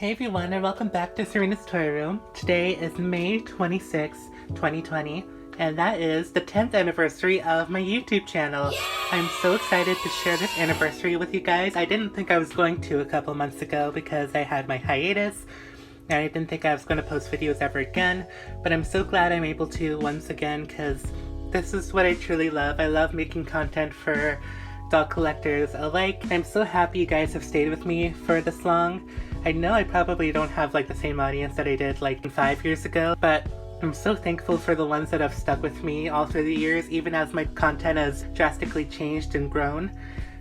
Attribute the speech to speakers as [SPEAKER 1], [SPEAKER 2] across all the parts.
[SPEAKER 1] Hey everyone, and welcome back to Serena's Toy Room. Today is May 26, 2020, and that is the 10th anniversary of my YouTube channel. Yay! I'm so excited to share this anniversary with you guys. I didn't think I was going to a couple months ago because I had my hiatus, and I didn't think I was going to post videos ever again, but I'm so glad I'm able to once again because this is what I truly love. I love making content for doll collectors alike. I'm so happy you guys have stayed with me for this long. I know I probably don't have like the same audience that I did like 5 years ago, but I'm so thankful for the ones that have stuck with me all through the years, even as my content has drastically changed and grown.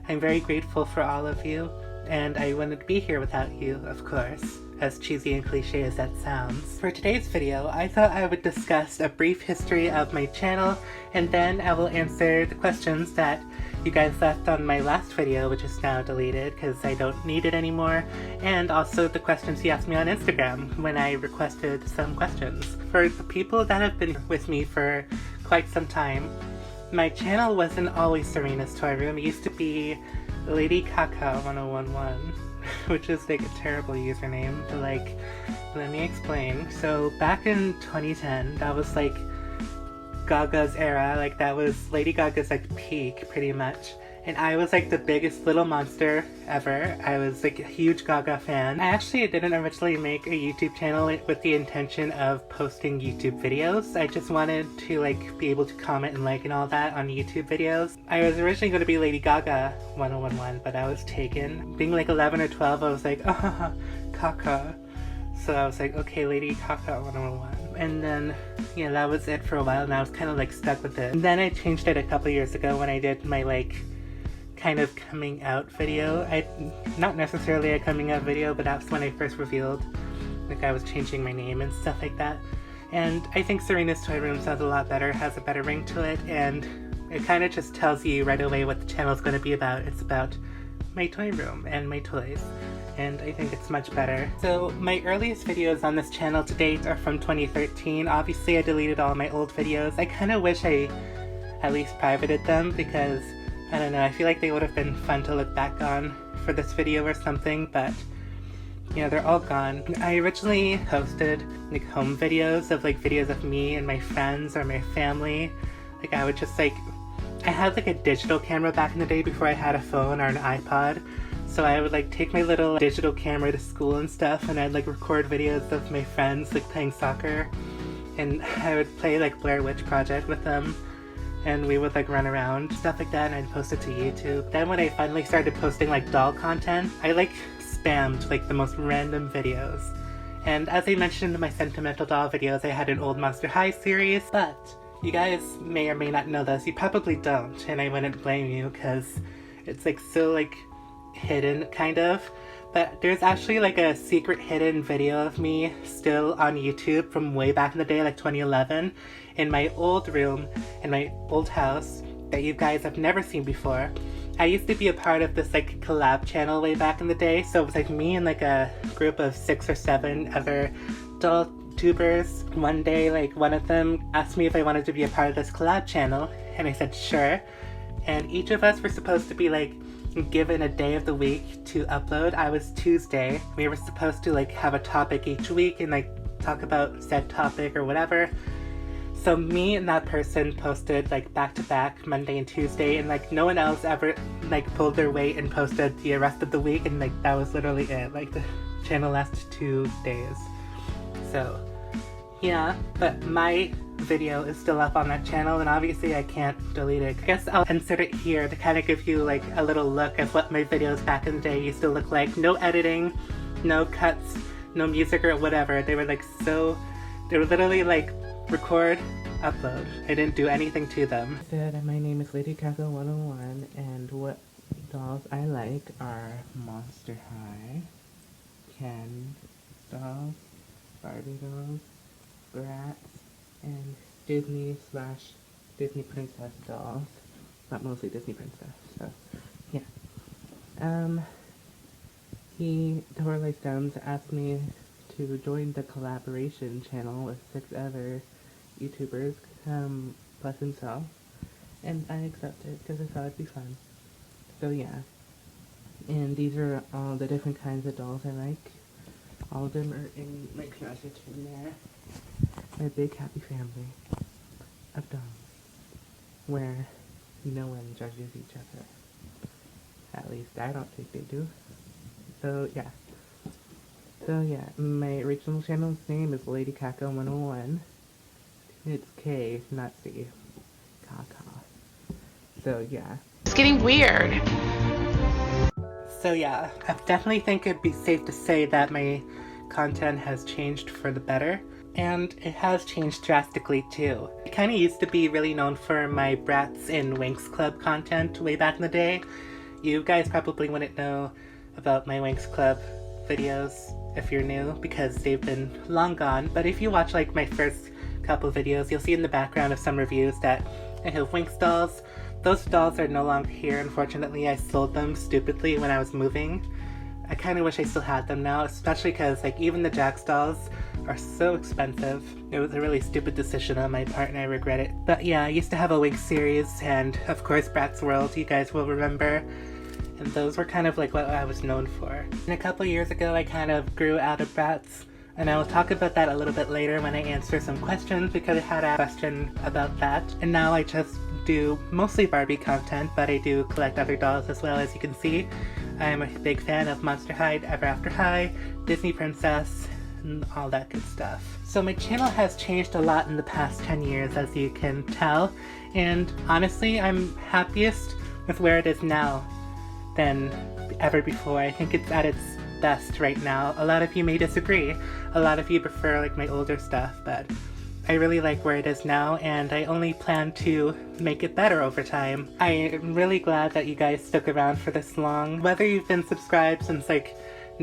[SPEAKER 1] I'm very grateful for all of you, and I wouldn't be here without you, of course, as cheesy and cliche as that sounds. For today's video, I thought I would discuss a brief history of my channel, and then I will answer the questions that you guys left on my last video, which is now deleted because I don't need it anymore, and also the questions you asked me on Instagram when I requested some questions. For the people that have been with me for quite some time, my channel wasn't always Serena's Toy Room. It used to be Lady Caca 1011, which is like a terrible username, but like, let me explain. So back in 2010, that was like Gaga's era, like that was Lady Gaga's like peak pretty much, and I was like the biggest little monster ever. I was like a huge Gaga fan. I actually didn't originally make a YouTube channel with the intention of posting YouTube videos. I just wanted to like be able to comment and like and all that on YouTube videos. I was originally going to be Lady Gaga 1011, but I was taken. Being like 11 or 12, I was like, oh, Caca. So I was like, okay, Lady Caca 101. And then, yeah, that was it for a while, and I was kind of like stuck with it. And then I changed it a couple years ago when I did my like kind of coming out video. Not necessarily a coming out video, but that's when I first revealed like I was changing my name and stuff like that. And I think Serena's Toy Room sounds a lot better, has a better ring to it, and it kind of just tells you right away what the channel is going to be about. It's about my toy room and my toys, and I think it's much better. So my earliest videos on this channel to date are from 2013. Obviously I deleted all my old videos. I kind of wish I at least privated them because, I don't know, I feel like they would have been fun to look back on for this video or something, but you know, they're all gone. I originally posted like home videos of like videos of me and my friends or my family. Like I would just like, I had like a digital camera back in the day before I had a phone or an iPod. So I would like take my little digital camera to school and stuff, and I'd like record videos of my friends like playing soccer, and I would play like Blair Witch Project with them, and we would like run around, stuff like that, and I'd post it to YouTube. Then when I finally started posting like doll content, I like spammed like the most random videos. And as I mentioned in my sentimental doll videos, I had an old Monster High series, but you guys may or may not know this. You probably don't, and I wouldn't blame you because it's like so like hidden kind of. But there's actually like a secret hidden video of me still on YouTube from way back in the day, like 2011, in my old room in my old house that you guys have never seen before. I used to be a part of this like collab channel way back in the day, so it was like me and like a group of 6 or 7 other doll tubers. One day, like one of them asked me if I wanted to be a part of this collab channel, and I said sure. And each of us were supposed to be like given a day of the week to upload. I was Tuesday. We were supposed to like have a topic each week and like talk about said topic or whatever. So me and that person posted like back to back Monday and Tuesday, and like no one else ever like pulled their weight and posted the rest of the week, and like that was literally it. Like the channel lasted 2 days. So yeah, but my video is still up on that channel, and obviously I can't delete it. I guess I'll insert it here to kind of give you like a little look at what my videos back in the day used to look like. No editing, no cuts, no music or whatever. They were like so, they were literally like record, upload. I didn't do anything to them. My name is Lady Caca 101, and what dolls I like are Monster High, Ken dolls, Barbie dolls, Bratz, and Disney princess dolls. Not mostly Disney princess, so yeah. Torley Stones asked me to join the collaboration channel with 6 other YouTubers, plus himself, and I accepted because I thought it'd be fun. So yeah, and these are all the different kinds of dolls I like. All of them are in my closet in there. My big happy family of dolls, where no one judges each other. At least I don't think they do. So yeah, my original channel's name is Lady Caca 101. It's K, not C. Caca. So yeah.
[SPEAKER 2] It's getting weird.
[SPEAKER 1] So yeah, I definitely think it'd be safe to say that my content has changed for the better. And it has changed drastically too. I kinda used to be really known for my Brats in Winx Club content way back in the day. You guys probably wouldn't know about my Winx Club videos if you're new, because they've been long gone. But if you watch like my first couple videos, you'll see in the background of some reviews that I have Winx dolls. Those dolls are no longer here, unfortunately. I sold them stupidly when I was moving. I kinda wish I still had them now, especially because like even the Jax dolls are so expensive. It was a really stupid decision on my part and I regret it. But yeah, I used to have a Winx series and of course Bratz World, you guys will remember. And those were kind of like what I was known for. And a couple years ago I kind of grew out of Bratz, and I will talk about that a little bit later when I answer some questions, because I had a question about that. And now I just do mostly Barbie content, but I do collect other dolls as well, as you can see. I'm a big fan of Monster High, Ever After High, Disney Princess, and all that good stuff. So my channel has changed a lot in the past 10 years, as you can tell, and honestly I'm happiest with where it is now than ever before. I think it's at its best right now. A lot of you may disagree. A lot of you prefer like my older stuff, but I really like where it is now, and I only plan to make it better over time. I am really glad that you guys stuck around for this long. Whether you've been subscribed since like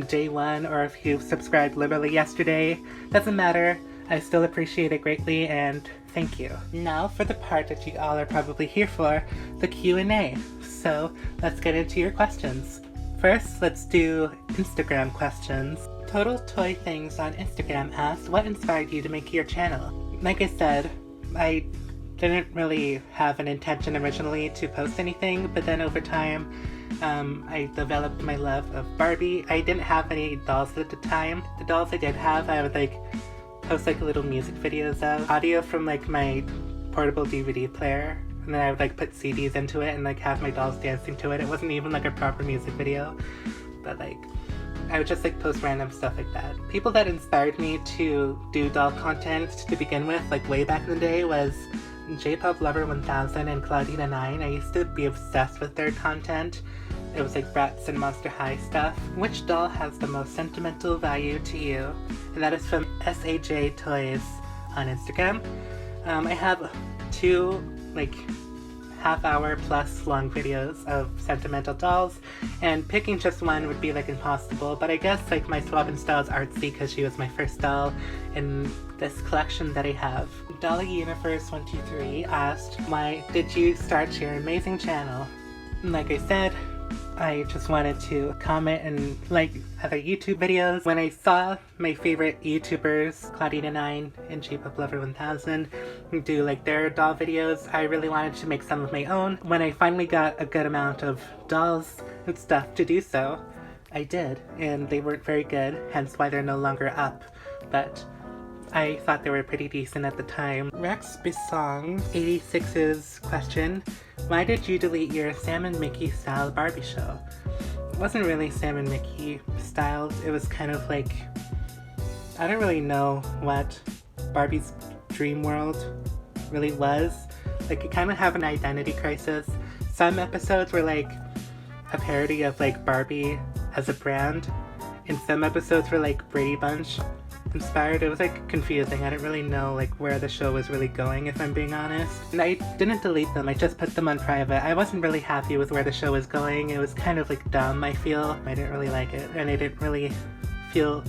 [SPEAKER 1] day one, or if you subscribed literally yesterday, doesn't matter. I still appreciate it greatly, and thank you. Now for the part that you all are probably here for, the Q&A. So let's get into your questions. First, let's do Instagram questions. Total Toy Things on Instagram asked, what inspired you to make your channel? Like I said, I didn't really have an intention originally to post anything, but then over time, I developed my love of Barbie. I didn't have any dolls at the time. The dolls I did have, I would like post like little music videos of, audio from like my portable DVD player, and then I would like put CDs into it and like have my dolls dancing to it. It wasn't even like a proper music video, but like I would just like post random stuff like that. People that inspired me to do doll content to begin with, like way back in the day, was J-Pop Lover 1000 and Claudina 9. I used to be obsessed with their content. It was like Bratz and Monster High stuff. Which doll has the most sentimental value to you? And that is from SAJ Toys on Instagram. I have two like half-hour plus long videos of sentimental dolls, and picking just one would be like impossible, but I guess like my Swap and Style's artsy because she was my first doll in this collection that I have. Dolly Universe 123 asked, why did you start your amazing channel? And like I said, I just wanted to comment and like other YouTube videos. When I saw my favorite YouTubers, Claudina9 and J-Pop Lover 1000, do like their doll videos, I really wanted to make some of my own. When I finally got a good amount of dolls and stuff to do so, I did, and they weren't very good, hence why they're no longer up, but I thought they were pretty decent at the time. Rex Bisong 86's question, why did you delete your Sam and Mickey style Barbie show? It wasn't really Sam and Mickey styles, it was kind of like, I don't really know what Barbie's dream world really was. Like, it kind of have an identity crisis. Some episodes were like a parody of like Barbie as a brand, and some episodes were like Brady Bunch inspired. It was like confusing. I didn't really know like where the show was really going, if I'm being honest. And I didn't delete them, I just put them on private. I wasn't really happy with where the show was going. It was kind of like dumb, I feel. I didn't really like it, and I didn't really feel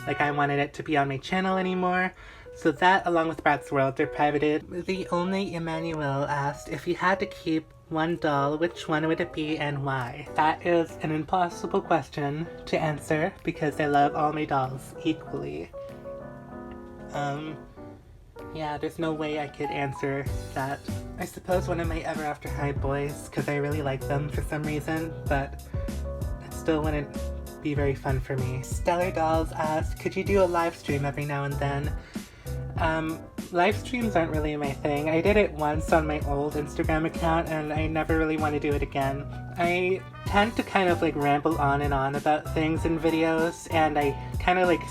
[SPEAKER 1] like I wanted it to be on my channel anymore. So that, along with Bratz World, they're privated. The Only Emmanuel asked, if you had to keep one doll, which one would it be and why? That is an impossible question to answer because I love all my dolls equally. Yeah, there's no way I could answer that. I suppose one of my Ever After High boys, because I really like them for some reason, but it still wouldn't be very fun for me. Stellar Dolls asked, could you do a live stream every now and then? Live streams aren't really my thing. I did it once on my old Instagram account and I never really want to do it again. I tend to kind of like ramble on and on about things in videos, and I kind of like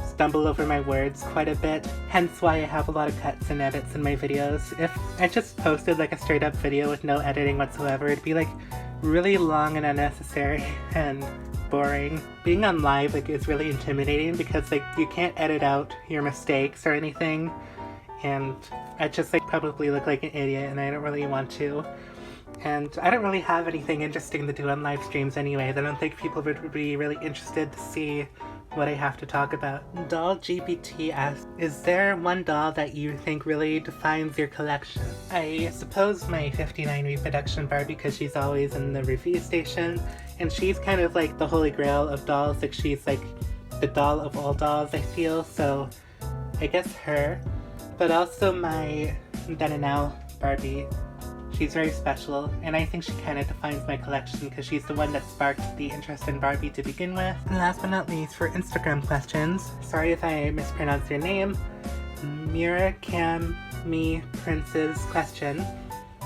[SPEAKER 1] stumble over my words quite a bit, hence why I have a lot of cuts and edits in my videos. If I just posted like a straight up video with no editing whatsoever, it'd be like really long and unnecessary and boring. Being on live like is really intimidating because like you can't edit out your mistakes or anything, and I just like probably look like an idiot and I don't really want to. And I don't really have anything interesting to do on live streams anyways. I don't think people would be really interested to see what I have to talk about. Doll GPT asks, is there one doll that you think really defines your collection? I suppose my 59 reproduction Barbie, because she's always in the review station, and she's kind of like the holy grail of dolls. Like she's like the doll of all dolls, I feel, so I guess her. But also my Then and Now Barbie. She's very special, and I think she kind of defines my collection because she's the one that sparked the interest in Barbie to begin with. And last but not least, for Instagram questions, sorry if I mispronounced your name, Mira Cam Me Prince's question,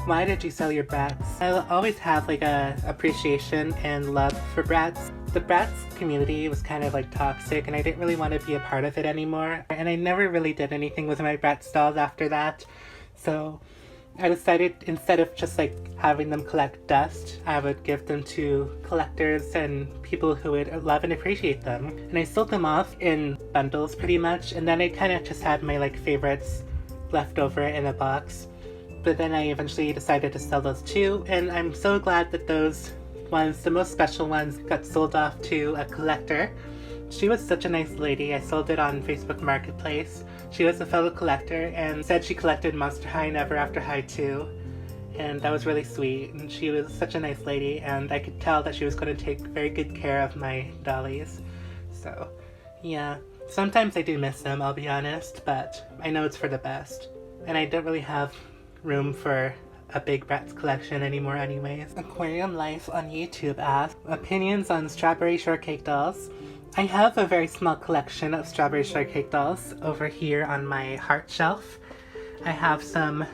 [SPEAKER 1] why did you sell your brats? I always have like a appreciation and love for brats. The Bratz community was kind of like toxic and I didn't really want to be a part of it anymore, and I never really did anything with my Bratz dolls after that, so I decided instead of just like having them collect dust, I would give them to collectors and people who would love and appreciate them. And I sold them off in bundles pretty much, and then I kind of just had my like favorites left over in a box. But then I eventually decided to sell those too, and I'm so glad that those ones, the most special ones, got sold off to a collector. She was such a nice lady. I sold it on Facebook Marketplace. She was a fellow collector and said she collected Monster High and Ever After High too. And that was really sweet. And she was such a nice lady, and I could tell that she was going to take very good care of my dollies. So, yeah. Sometimes I do miss them, I'll be honest, but I know it's for the best. And I don't really have room for a big Bratz collection anymore anyways. Aquarium Life on YouTube asks, opinions on strawberry shortcake dolls? I have a very small collection of strawberry shortcake dolls over here on my heart shelf. I have some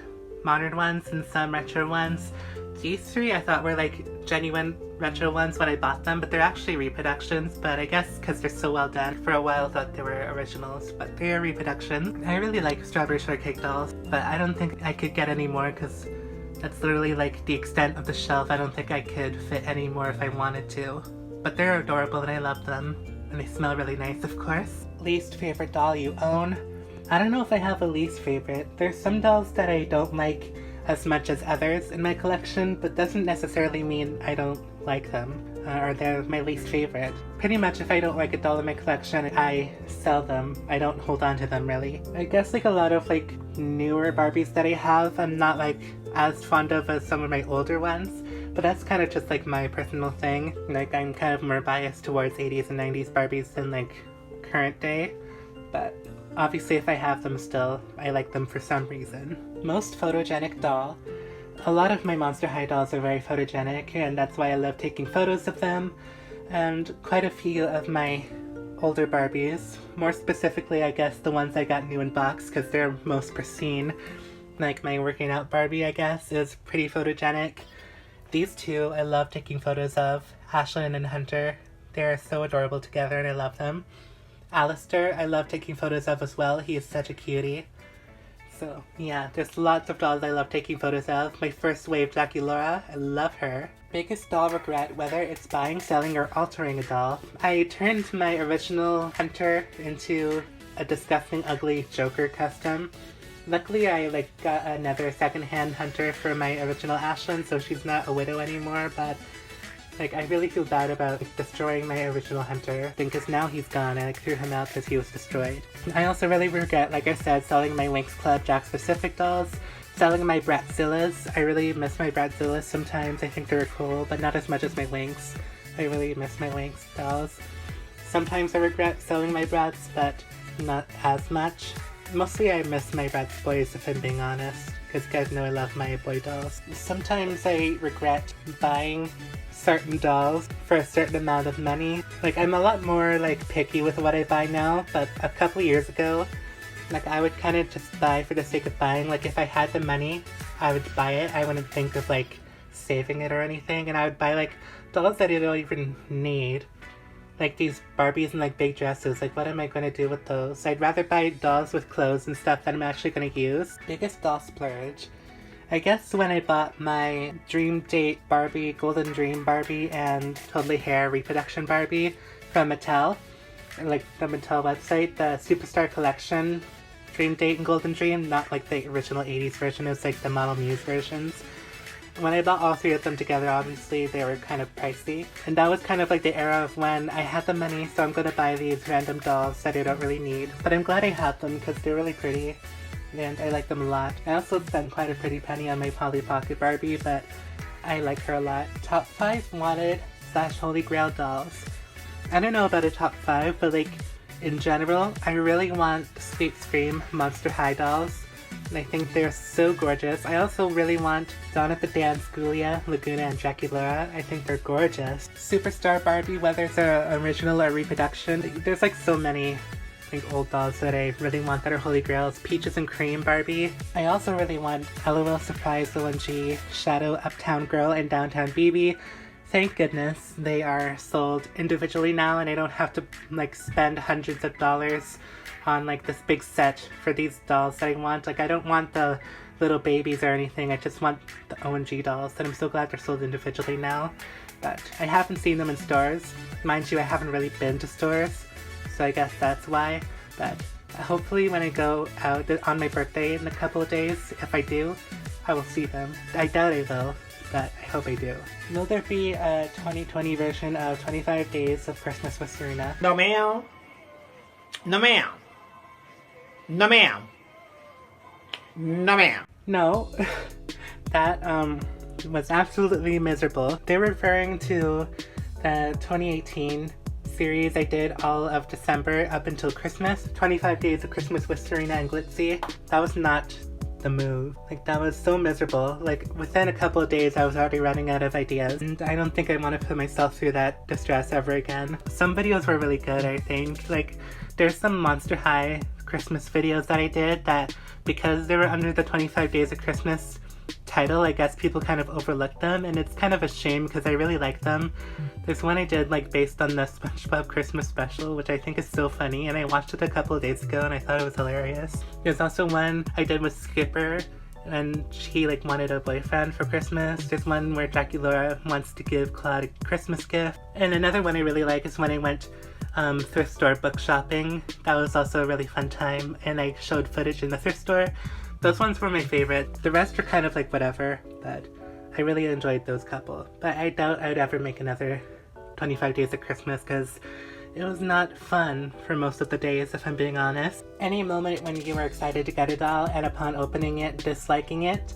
[SPEAKER 1] modern ones and some retro ones. These three I thought were like genuine retro ones when I bought them, but they're actually reproductions, but I guess because they're so well done, for a while I thought they were originals, but they're reproductions. I really like strawberry shortcake dolls, but I don't think I could get any more because that's literally like the extent of the shelf. I don't think I could fit any more if I wanted to. But they're adorable and I love them. And they smell really nice, of course. Least favorite doll you own? I don't know if I have a least favorite. There's some dolls that I don't like as much as others in my collection, but doesn't necessarily mean I don't like them, or they're my least favorite. Pretty much if I don't like a doll in my collection, I sell them. I don't hold on to them really. I guess like a lot of like newer Barbies that I have, I'm not like as fond of as some of my older ones. But that's kind of just like my personal thing. Like I'm kind of more biased towards 80s and 90s Barbies than like current day. But obviously if I have them still, I like them for some reason. Most photogenic doll. A lot of my Monster High dolls are very photogenic, and that's why I love taking photos of them. And quite a few of my older Barbies, more specifically I guess the ones I got new in box because they're most pristine. Like my working out Barbie I guess is pretty photogenic. These two I love taking photos of, Ashlyn and Hunter. They're so adorable together and I love them. Alistair I love taking photos of as well, he is such a cutie. So yeah, there's lots of dolls I love taking photos of. My first wave Jackie Laura, I love her. Biggest doll regret, whether it's buying, selling, or altering a doll. I turned my original Hunter into a disgusting ugly Joker custom. Luckily, I got another secondhand Hunter for my original Ashlyn, so she's not a widow anymore, but I really feel bad about destroying my original Hunter, because now he's gone, and I threw him out because he was destroyed. I also really regret, like I said, selling my Winx Club Jack's Pacific dolls, selling my Bratzillas. I really miss my Bratzillas sometimes. I think they're cool, but not as much as my Winx. I really miss my Winx dolls. Sometimes I regret selling my Bratz, but not as much. Mostly I miss my Bratz boys if I'm being honest, because you guys know I love my boy dolls. Sometimes I regret buying certain dolls for a certain amount of money. Like, I'm a lot more like picky with what I buy now, but a couple years ago, like, I would kind of just buy for the sake of buying. Like, if I had the money, I would buy it. I wouldn't think of like saving it or anything, and I would buy like dolls that I don't even need. Like these Barbies and like big dresses, like what am I gonna do with those? I'd rather buy dolls with clothes and stuff that I'm actually gonna use. Biggest doll splurge. I guess when I bought my Dream Date Barbie, Golden Dream Barbie, and Totally Hair Reproduction Barbie from Mattel, like the Mattel website, the Superstar Collection, Dream Date and Golden Dream, not like the original 80s version, it was like the Model Muse versions. When I bought all three of them together, obviously they were kind of pricey. And that was kind of like the era of when I had the money, so I'm gonna buy these random dolls that I don't really need. But I'm glad I had them because they're really pretty. And I like them a lot. I also spent quite a pretty penny on my Polly Pocket Barbie, but I like her a lot. Top 5 wanted / Holy Grail dolls. I don't know about a top 5, but like in general, I really want Sweet Scream Monster High dolls. And I think they're so gorgeous. I also really want Dawn at the Dance, Ghoulia, Laguna, and Jackie Laura. I think they're gorgeous. Superstar Barbie, whether it's an original or reproduction, there's like so many like old dolls that I really want that are holy grails. Peaches and Cream Barbie. I also really want LOL Surprise OMG, Shadow Uptown Girl, and Downtown BB. Thank goodness they are sold individually now and I don't have to like spend hundreds of dollars on like this big set for these dolls that I want. Like I don't want the little babies or anything, I just want the OMG dolls, and I'm so glad they're sold individually now. But I haven't seen them in stores. Mind you, I haven't really been to stores, so I guess that's why. But hopefully when I go out on my birthday in a couple of days, if I do, I will see them. I doubt I will, but I hope I do. Will there be a 2020 version of 25 Days of Christmas with Serena?
[SPEAKER 2] No ma'am. No ma'am. No ma'am. No ma'am.
[SPEAKER 1] No. That was absolutely miserable. They're referring to the 2018 series I did all of December up until Christmas. 25 Days of Christmas with Serena and Glitzy. That was not the move. Like, that was so miserable. Like, within a couple of days I was already running out of ideas, and I don't think I want to put myself through that distress ever again. Some videos were really good, I think. Like, there's some Monster High Christmas videos that I did that, because they were under the 25 Days of Christmas title, I guess people kind of overlooked them, and it's kind of a shame because I really like them. There's one I did like based on the SpongeBob Christmas special, which I think is so funny, and I watched it a couple of days ago and I thought it was hilarious. There's also one I did with Skipper, and she like wanted a boyfriend for Christmas. There's one where Jackie Laura wants to give Claude a Christmas gift. And another one I really like is when I went thrift store book shopping. That was also a really fun time, and I showed footage in the thrift store. Those ones were my favorite. The rest are kind of like whatever, but I really enjoyed those couple. But I doubt I'd ever make another 25 Days of Christmas because it was not fun for most of the days, if I'm being honest. Any moment when you were excited to get a doll and upon opening it, disliking it?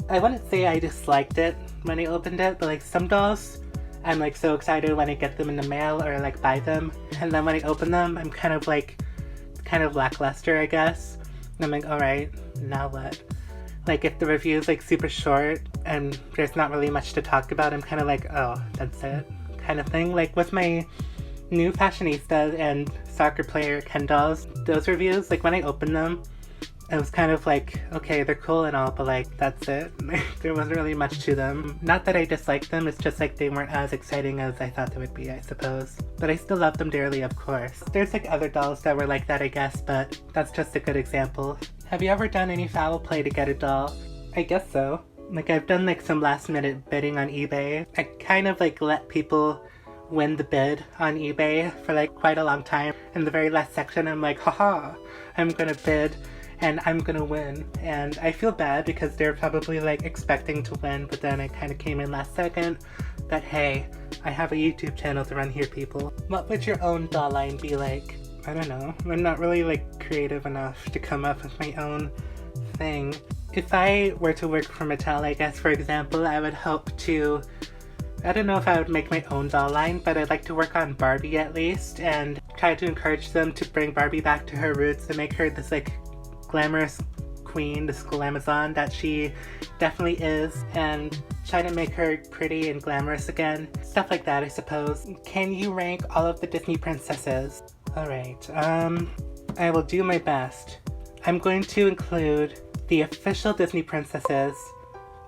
[SPEAKER 1] I wouldn't say I disliked it when I opened it, but like some dolls, I'm like so excited when I get them in the mail or like buy them, and then when I open them, I'm kind of lackluster, I guess. And I'm like, alright, now what? Like if the review's like super short and there's not really much to talk about, I'm kind of like, oh, that's it, kind of thing. Like with my new Fashionista and soccer player Ken dolls, those reviews, like when I opened them, it was kind of like, okay, they're cool and all, but like, that's it. There wasn't really much to them. Not that I disliked them, it's just like they weren't as exciting as I thought they would be, I suppose. But I still love them dearly, of course. There's like other dolls that were like that, I guess, but that's just a good example. Have you ever done any foul play to get a doll? I guess so. Like I've done like some last minute bidding on eBay. I kind of like let people win the bid on eBay for like quite a long time. In the very last section, I'm like, haha, I'm gonna bid and I'm gonna win. And I feel bad because they're probably like expecting to win, but then I kind of came in last second. But hey, I have a YouTube channel to run here, people. What would your own doll line be like? I don't know. I'm not really like creative enough to come up with my own thing. If I were to work for Mattel, I guess, for example, I would hope to I don't know if I would make my own doll line, but I'd like to work on Barbie at least and try to encourage them to bring Barbie back to her roots and make her this like glamorous queen, this glamazon that she definitely is, and try to make her pretty and glamorous again. Stuff like that, I suppose. Can you rank all of the Disney princesses? Alright, I will do my best. I'm going to include the official Disney princesses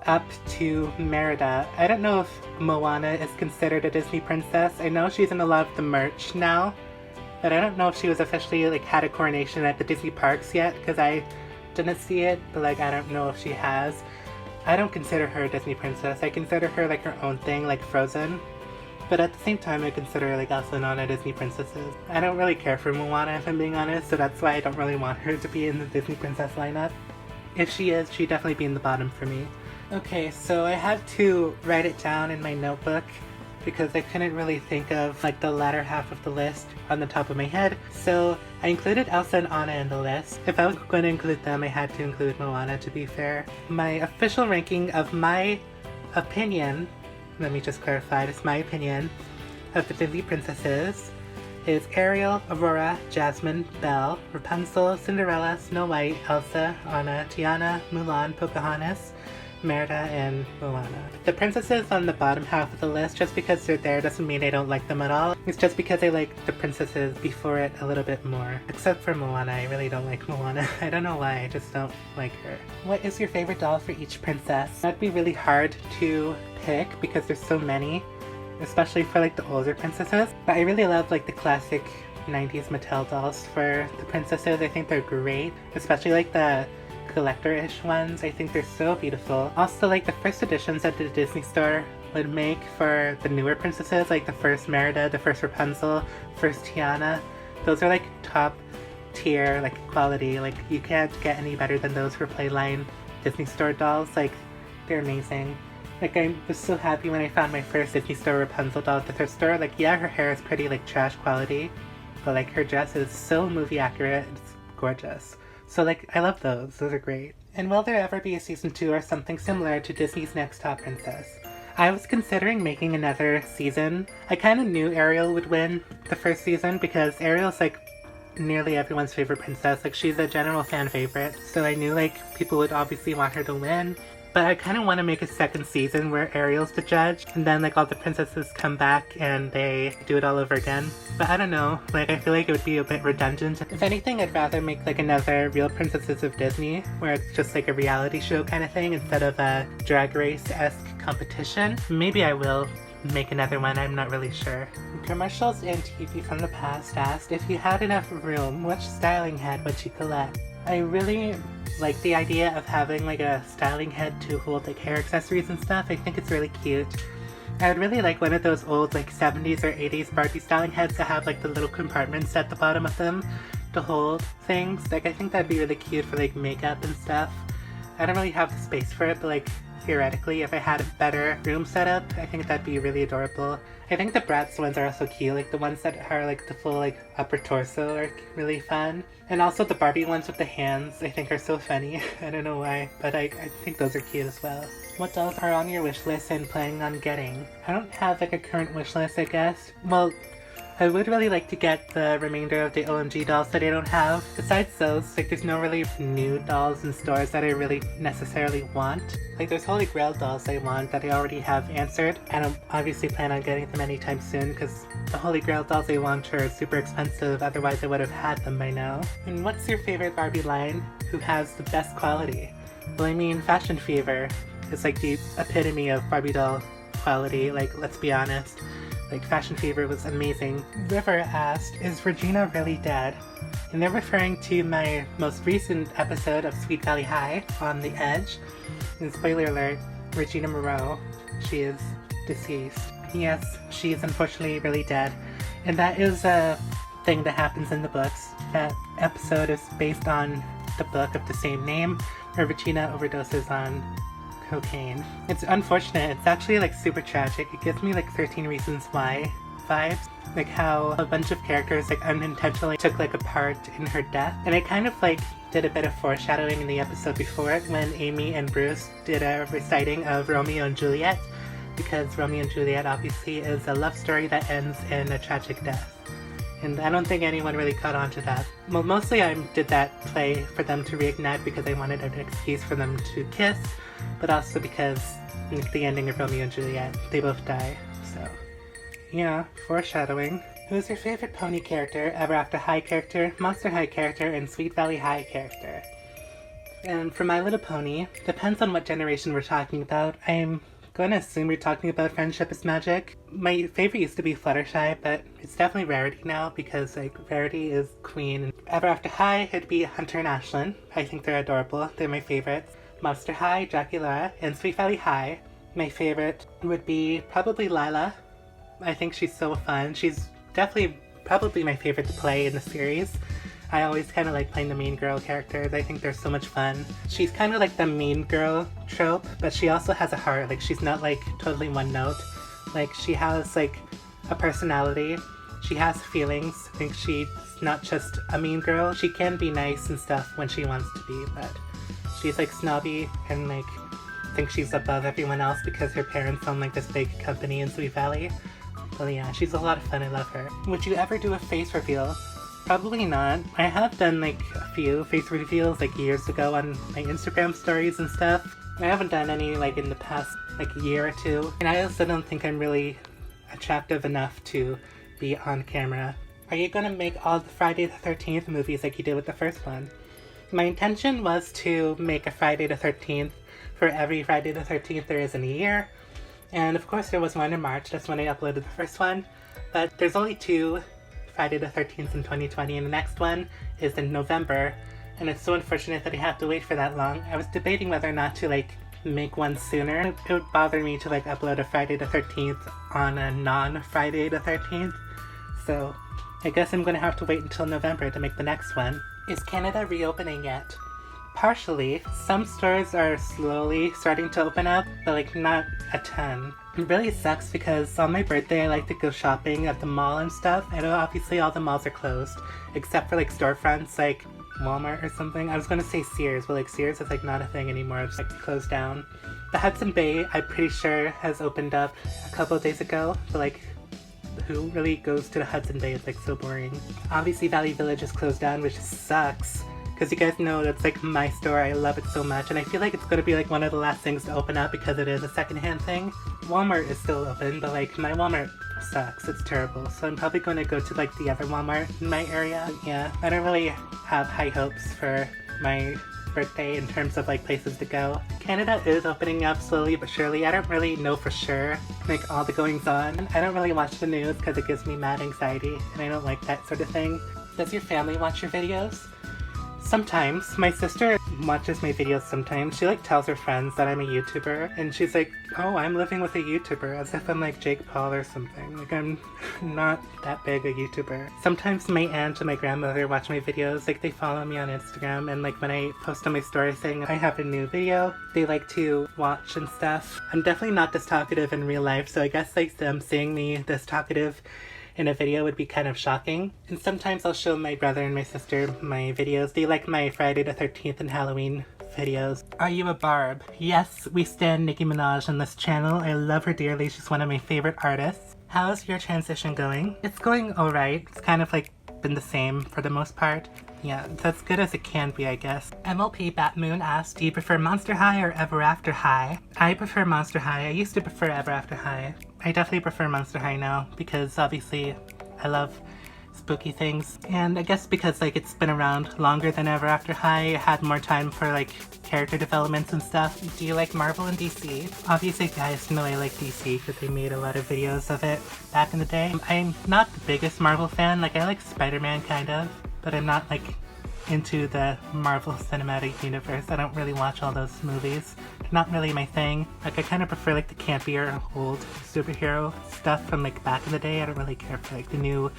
[SPEAKER 1] up to Merida. I don't know if Moana is considered a Disney princess. I know she's in a lot of the merch now, but I don't know if she was officially like had a coronation at the Disney parks yet, because I didn't see it, but like I don't know if she has. I don't consider her a Disney princess. I consider her like her own thing, like Frozen. But at the same time, I consider her like also not a Disney princesses. I don't really care for Moana, if I'm being honest, so that's why I don't really want her to be in the Disney princess lineup. If she is, she'd definitely be in the bottom for me. Okay, so I had to write it down in my notebook because I couldn't really think of like the latter half of the list on the top of my head. So I included Elsa and Anna in the list. If I was going to include them, I had to include Moana, to be fair. My official ranking of my opinion, let me just clarify, it's my opinion, of the Disney princesses is Ariel, Aurora, Jasmine, Belle, Rapunzel, Cinderella, Snow White, Elsa, Anna, Tiana, Mulan, Pocahontas, Merida, and Moana. The princesses on the bottom half of the list, just because they're there doesn't mean I don't like them at all. It's just because I like the princesses before it a little bit more. Except for Moana, I really don't like Moana. I don't know why, I just don't like her. What is your favorite doll for each princess? That'd be really hard to pick because there's so many, especially for like the older princesses. But I really love like the classic 90s Mattel dolls for the princesses. I think they're great, especially like the collector-ish ones. I think they're so beautiful. Also, like the first editions that the Disney store would make for the newer princesses, like the first Merida, the first Rapunzel, first Tiana, those are like top tier, like quality. Like you can't get any better than those for Playline Disney store dolls. Like they're amazing. Like I was so happy when I found my first Disney store Rapunzel doll at the thrift store. Like yeah, her hair is pretty like trash quality, but like her dress is so movie accurate. It's gorgeous. So like, I love those. Those are great. And will there ever be a season 2 or something similar to Disney's Next Top Princess? I was considering making another season. I kind of knew Ariel would win the first season because Ariel's like nearly everyone's favorite princess. Like she's a general fan favorite. So I knew like people would obviously want her to win. But I kind of want to make a second season where Ariel's the judge, and then like all the princesses come back and they do it all over again. But I don't know, like I feel like it would be a bit redundant. If anything, I'd rather make like another Real Princesses of Disney, where it's just like a reality show kind of thing instead of a drag race-esque competition. Maybe I will make another one, I'm not really sure. Commercials and TV from the past asked, if you had enough room, which styling head would you collect? I really like the idea of having like a styling head to hold like hair accessories and stuff. I think it's really cute. I would really like one of those old like 70s or 80s Barbie styling heads to have like the little compartments at the bottom of them to hold things. Like I think that'd be really cute for like makeup and stuff. I don't really have the space for it, but like theoretically if I had a better room setup, I think that'd be really adorable. I think the Bratz ones are also cute, like the ones that are like the full like upper torso are really fun. And also the Barbie ones with the hands I think are so funny. I don't know why, but I think those are cute as well. What dolls are on your wish list and planning on getting? I don't have like a current wish list, I guess. Well, I would really like to get the remainder of the OMG dolls that I don't have. Besides those, like there's no really new dolls in stores that I really necessarily want. Like there's Holy Grail dolls I want that I already have answered, and I obviously plan on getting them anytime soon because the Holy Grail dolls I want are super expensive, otherwise I would have had them by now. And what's your favorite Barbie line who has the best quality? Well, I mean Fashion Fever is like the epitome of Barbie doll quality, like let's be honest. Like Fashion Fever was amazing. River asked, is Regina really dead? And they're referring to my most recent episode of Sweet Valley High, On the Edge. And spoiler alert, Regina Moreau, she is deceased. Yes, she is unfortunately really dead. And that is a thing that happens in the books. That episode is based on the book of the same name, where Regina overdoses on cocaine. It's unfortunate. It's actually like super tragic. It gives me like 13 Reasons Why vibes. Like how a bunch of characters like unintentionally took like a part in her death. And I kind of like did a bit of foreshadowing in the episode before it when Amy and Bruce did a reciting of Romeo and Juliet. because Romeo and Juliet obviously is a love story that ends in a tragic death. And I don't think anyone really caught on to that. Well, mostly I did that play for them to reignite because I wanted an excuse for them to kiss, but also because the ending of Romeo and Juliet, they both die, so yeah, foreshadowing. Who's your favorite pony character, Ever After High character, Monster High character, and Sweet Valley High character? And for My Little Pony, depends on what generation we're talking about. I'm gonna assume we're talking about Friendship is Magic. My favorite used to be Fluttershy, but it's definitely Rarity now because like Rarity is queen. Ever After High, it'd be Hunter and Ashlyn. I think they're adorable. They're my favorites. Monster High, Dracula, and Sweet Valley High. My favorite would be probably Lila. I think she's so fun. She's definitely probably my favorite to play in the series. I always kind of like playing the mean girl characters. I think they're so much fun. She's kind of like the mean girl trope, but she also has a heart. Like, she's not like totally one note. Like, she has like a personality. She has feelings. I think she's not just a mean girl. She can be nice and stuff when she wants to be, but she's like snobby and like think she's above everyone else because her parents own like this big company in Sweet Valley. But yeah, she's a lot of fun. I love her. Would you ever do a face reveal? Probably not. I have done like a few face reveals like years ago on my Instagram stories and stuff. I haven't done any like in the past like year or two. And I also don't think I'm really attractive enough to be on camera. Are you gonna make all the Friday the 13th movies like you did with the first one? My intention was to make a Friday the 13th for every Friday the 13th there is in a year. And of course there was one in March, that's when I uploaded the first one. But there's only 2 Friday the 13th in 2020 and the next one is in November. And it's so unfortunate that I have to wait for that long. I was debating whether or not to like make one sooner. It would bother me to like upload a Friday the 13th on a non-Friday the 13th. So I guess I'm gonna have to wait until November to make the next one. Is Canada reopening yet? Partially. Some stores are slowly starting to open up, but like not a ton. It really sucks because on my birthday I like to go shopping at the mall and stuff, and obviously all the malls are closed, except for like storefronts like Walmart or something. I was gonna say Sears, but like Sears is like not a thing anymore, it's like closed down. The Hudson Bay, I'm pretty sure, has opened up a couple of days ago, but like who really goes to the Hudson Bay? It's like so boring. Obviously Valley Village is closed down, which sucks. Because you guys know that's like my store, I love it so much, and I feel like it's gonna be like one of the last things to open up because it is a secondhand thing. Walmart is still open, but like my Walmart sucks, it's terrible, so I'm probably gonna go to like the other Walmart in my area. Yeah, I don't really have high hopes for my birthday in terms of like places to go. Canada is opening up slowly but surely. I don't really know for sure like all the goings on. I don't really watch the news because it gives me mad anxiety and I don't like that sort of thing. Does your family watch your videos? Sometimes. My sister watches my videos sometimes. She like tells her friends that I'm a YouTuber and she's like, oh, I'm living with a YouTuber, as if I'm like Jake Paul or something. Like I'm not that big a YouTuber. Sometimes my aunt and my grandmother watch my videos, like they follow me on Instagram, and like when I post on my story saying I have a new video, they like to watch and stuff. I'm definitely not this talkative in real life, so I guess like them seeing me this talkative in a video would be kind of shocking. And sometimes I'll show my brother and my sister my videos. They like my Friday the 13th and Halloween videos. Are you a Barb? Yes, we stan Nicki Minaj on this channel. I love her dearly. She's one of my favorite artists. How's your transition going? It's going alright. It's kind of like been the same for the most part. Yeah, it's as good as it can be, I guess. MLP Batmoon asked, do you prefer Monster High or Ever After High? I prefer Monster High. I used to prefer Ever After High. I definitely prefer Monster High now because obviously I love spooky things. And I guess because like it's been around longer than Ever After High, I had more time for like character developments and stuff. Do you like Marvel and DC? Obviously guys know I like DC because they made a lot of videos of it back in the day. I'm not the biggest Marvel fan. Like I like Spider-Man kind of, but I'm not like into the Marvel Cinematic Universe. I don't really watch all those movies. They're not really my thing. Like I kind of prefer like the campier old superhero stuff from like back in the day. I don't really care for like the new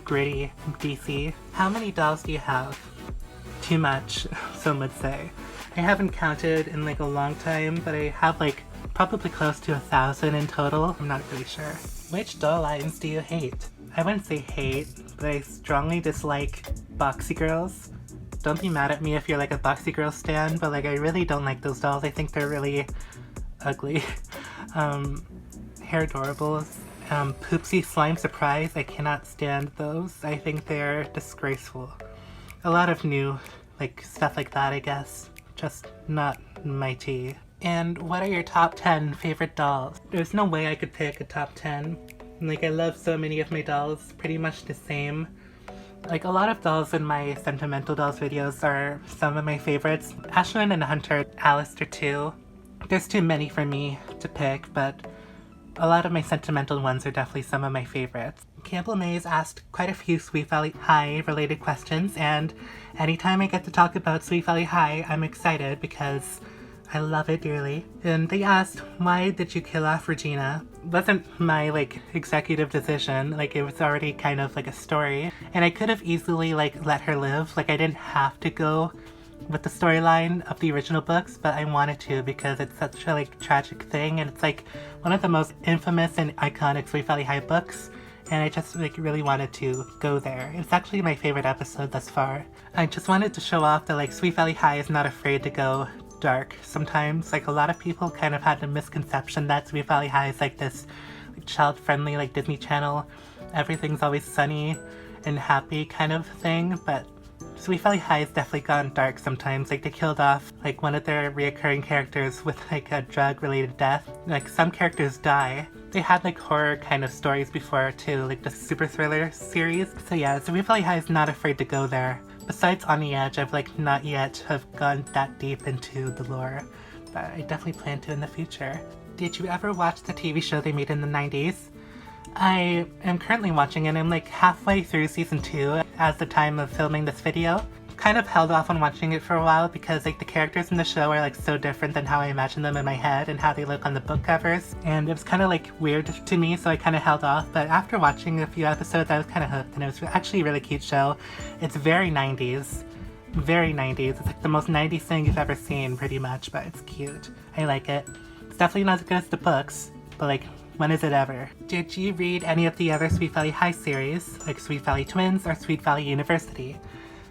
[SPEAKER 1] gritty DC. How many dolls do you have? Too much, some would say. I haven't counted in like a long time, but I have like probably close to 1,000 in total. I'm not really sure. Which doll lines do you hate? I wouldn't say hate, but I strongly dislike boxy girls. Don't be mad at me if you're like a boxy girl stan, but like I really don't like those dolls. I think they're really ugly. hair adorables. Poopsie Slime Surprise, I cannot stand those. I think they're disgraceful. A lot of new, like, stuff like that, I guess. Just not my tea. And what are your top 10 favorite dolls? There's no way I could pick a top 10. Like, I love so many of my dolls, pretty much the same. Like, a lot of dolls in my Sentimental Dolls videos are some of my favorites. Ashlyn and Hunter, Alistair too. There's too many for me to pick, but a lot of my sentimental ones are definitely some of my favorites. Campbell Mays asked quite a few Sweet Valley High related questions, and anytime I get to talk about Sweet Valley High, I'm excited because I love it dearly. And they asked, why did you kill off Regina? It wasn't my, like, executive decision. Like, it was already kind of like a story. And I could have easily, like, let her live. Like, I didn't have to go with the storyline of the original books, but I wanted to because it's such a, like, tragic thing, and it's, like, one of the most infamous and iconic Sweet Valley High books, and I just, like, really wanted to go there. It's actually my favorite episode thus far. I just wanted to show off that, like, Sweet Valley High is not afraid to go dark sometimes. Like, a lot of people kind of had the misconception that Sweet Valley High is, like, this, like, child-friendly, like, Disney Channel, everything's always sunny and happy kind of thing, but Sweet Valley High has definitely gone dark sometimes. Like, they killed off, like, one of their reoccurring characters with, like, a drug-related death. Like, some characters die. They had, like, horror kind of stories before, too, like the Super Thriller series. So yeah, Sweet Valley High is not afraid to go there. Besides On the Edge, I've, like, not yet have gone that deep into the lore, but I definitely plan to in the future. Did you ever watch the TV show they made in the 90s? I am currently watching it. I'm like halfway through season 2 as the time of filming this video. Kind of held off on watching it for a while because, like, the characters in the show are, like, so different than how I imagine them in my head and how they look on the book covers, and it was kind of, like, weird to me, so I kind of held off. But after watching a few episodes, I was kind of hooked, and it was actually a really cute show. It's very 90s. Very 90s. It's like the most 90s thing you've ever seen, pretty much, but it's cute. I like it. It's definitely not as good as the books, but, like, when is it ever? Did you read any of the other Sweet Valley High series, like Sweet Valley Twins or Sweet Valley University?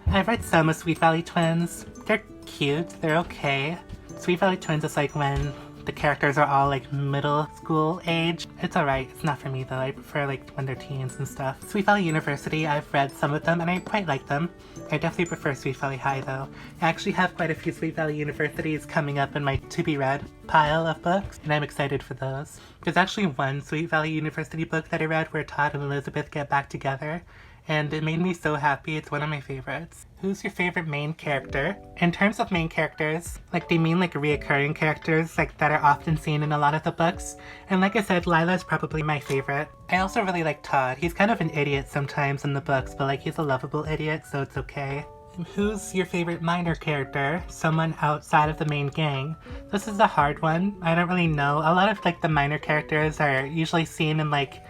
[SPEAKER 1] I've read some of Sweet Valley Twins. They're cute, they're okay. Sweet Valley Twins is like when the characters are all like middle school age. It's alright, it's not for me though. I prefer like when they're teens and stuff. Sweet Valley University, I've read some of them and I quite like them. I definitely prefer Sweet Valley High though. I actually have quite a few Sweet Valley Universities coming up in my to-be-read pile of books, and I'm excited for those. There's actually one Sweet Valley University book that I read where Todd and Elizabeth get back together, and it made me so happy. It's one of my favorites. Who's your favorite main character? In terms of main characters, like, they mean like reoccurring characters, like, that are often seen in a lot of the books. And like I said, Lila's probably my favorite. I also really like Todd. He's kind of an idiot sometimes in the books, but like, he's a lovable idiot, so it's okay. Who's your favorite minor character? Someone outside of the main gang? This is a hard one. I don't really know. A lot of like the minor characters are usually seen in like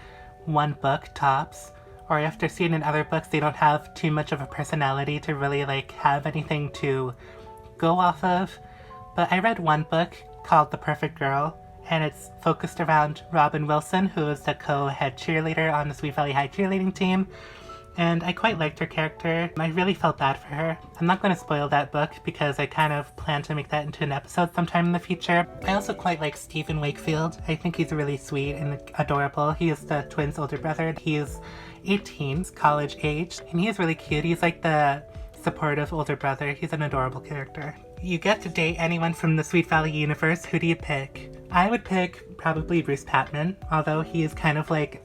[SPEAKER 1] one book tops, or if they're seen in other books, they don't have too much of a personality to really like have anything to go off of. But I read one book called The Perfect Girl, and it's focused around Robin Wilson, who is the co-head cheerleader on the Sweet Valley High cheerleading team. And I quite liked her character. I really felt bad for her. I'm not going to spoil that book because I kind of plan to make that into an episode sometime in the future. I also quite like Stephen Wakefield. I think he's really sweet and adorable. He is the twins' older brother. He is 18, college age, and he is really cute. He's like the supportive older brother. He's an adorable character. You get to date anyone from the Sweet Valley universe. Who do you pick? I would pick probably Bruce Patman, although he is kind of like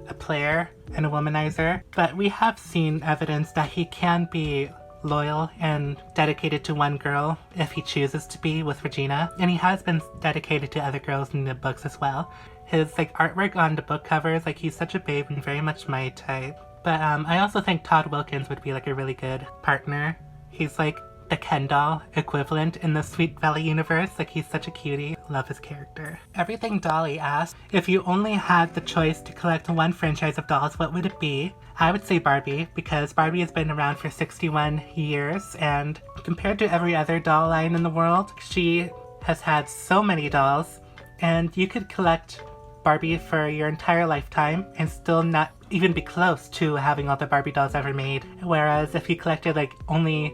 [SPEAKER 1] a player and a womanizer, but we have seen evidence that he can be loyal and dedicated to one girl if he chooses to be with Regina, and he has been dedicated to other girls in the books as well. His like artwork on the book covers, like, he's such a babe and very much my type. But I also think Todd Wilkins would be like a really good partner. He's like the Ken doll equivalent in the Sweet Valley universe. Like, he's such a cutie. Love his character. Everything Dolly asked, if you only had the choice to collect one franchise of dolls, what would it be? I would say Barbie, because Barbie has been around for 61 years, and compared to every other doll line in the world, she has had so many dolls, and you could collect Barbie for your entire lifetime and still not even be close to having all the Barbie dolls ever made. Whereas if you collected like only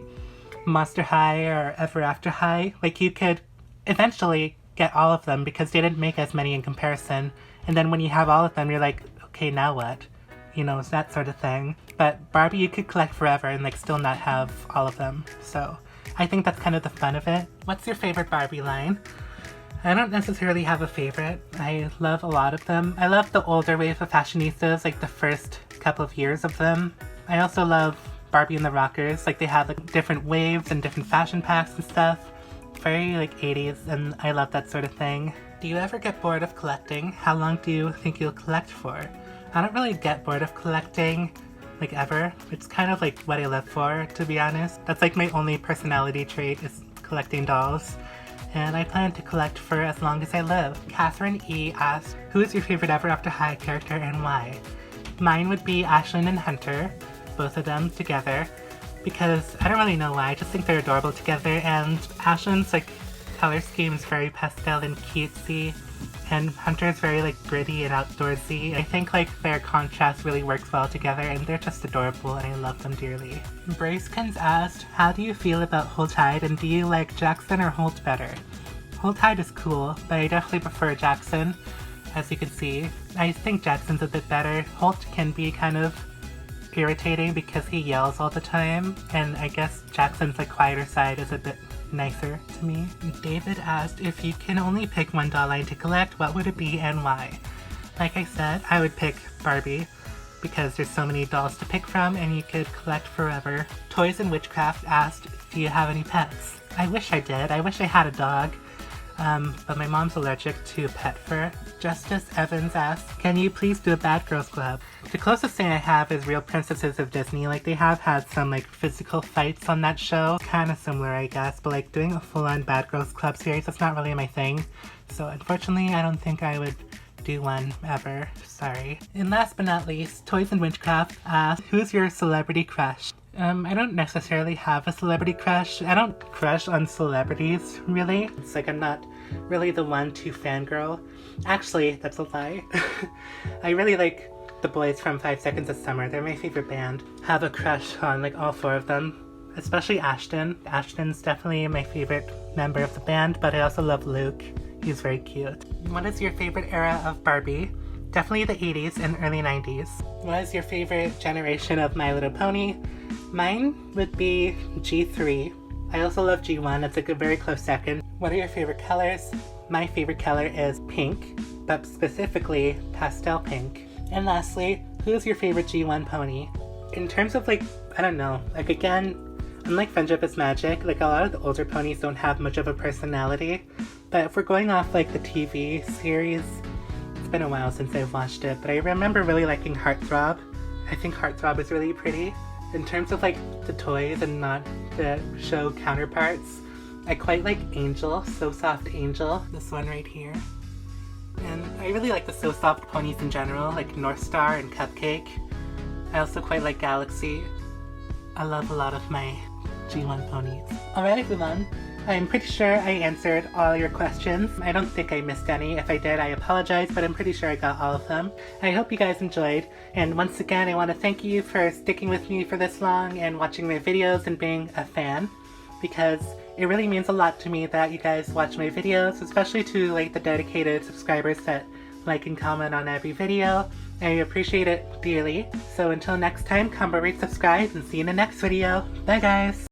[SPEAKER 1] Monster High or Ever After High, like, you could eventually get all of them because they didn't make as many in comparison, And then when you have all of them, you're like, okay, now what? You know, it's that sort of thing. But Barbie, you could collect forever and like still not have all of them. So I think that's kind of the fun of it. What's your favorite Barbie line? I don't necessarily have a favorite. I love a lot of them. I love the older wave of fashionistas, like the first couple of years of them. I also love Barbie and the Rockers. Like they have like different waves and different fashion packs and stuff. Very like 80s, and I love that sort of thing. Do you ever get bored of collecting? How long do you think you'll collect for? I don't really get bored of collecting, like ever. It's kind of like what I live for, to be honest. That's like my only personality trait is collecting dolls. And I plan to collect for as long as I live. Catherine E. asked, who is your favorite Ever After High character and why? Mine would be Ashlyn and Hunter, both of them together, because I don't really know why, I just think they're adorable together, and Ashlyn's like color scheme is very pastel and cutesy, and Hunter's very like gritty and outdoorsy. I think like their contrast really works well together, and they're just adorable and I love them dearly. Bracekins asked, how do you feel about Hold Tide, and do you like Jackson or Holt better? Hold Tide is cool, but I definitely prefer Jackson, as you can see. I think Jackson's a bit better. Holt can be kind of irritating because he yells all the time, and I guess Jackson's like quieter side is a bit nicer to me. David asked, if you can only pick one doll line to collect, what would it be and why? Like I said, I would pick Barbie because there's so many dolls to pick from and you could collect forever. Toys and Witchcraft asked, do you have any pets? I wish I did. I wish I had a dog. But my mom's allergic to pet fur. Justice Evans asked, can you please do a Bad Girls Club? The closest thing I have is Real Princesses of Disney. Like, they have had some, like, physical fights on that show. Kind of similar, I guess, but, like, doing a full-on Bad Girls Club series, that's not really my thing. So, unfortunately, I don't think I would do one ever. Sorry. And last but not least, Toys and Witchcraft asked, who's your celebrity crush? I don't necessarily have a celebrity crush. I don't crush on celebrities, really. It's like I'm not really the one to fangirl. Actually, that's a lie. I really like the boys from 5 Seconds of Summer. They're my favorite band. Have a crush on like all 4 of them, especially Ashton. Ashton's definitely my favorite member of the band, but I also love Luke. He's very cute. What is your favorite era of Barbie? Definitely the 80s and early 90s. What is your favorite generation of My Little Pony? Mine would be G3. I also love G1. It's like a very close second. What are your favorite colors? My favorite color is pink, but specifically pastel pink. And lastly, who's your favorite G1 pony? In terms of like, I don't know, like again, unlike Friendship is Magic, like a lot of the older ponies don't have much of a personality. But if we're going off like the TV series, it's been a while since I've watched it, but I remember really liking Heartthrob. I think Heartthrob is really pretty. In terms of like the toys and not the show counterparts, I quite like Angel, So Soft Angel, this one right here. And I really like the So Soft ponies in general, like North Star and Cupcake. I also quite like Galaxy. I love a lot of my G1 ponies. Alright everyone, I'm pretty sure I answered all your questions. I don't think I missed any. If I did, I apologize, but I'm pretty sure I got all of them. I hope you guys enjoyed, and once again, I want to thank you for sticking with me for this long and watching my videos and being a fan, because it really means a lot to me that you guys watch my videos, especially to like the dedicated subscribers that like and comment on every video. I appreciate it dearly. So until next time, comment, rate, subscribe, and see you in the next video. Bye guys!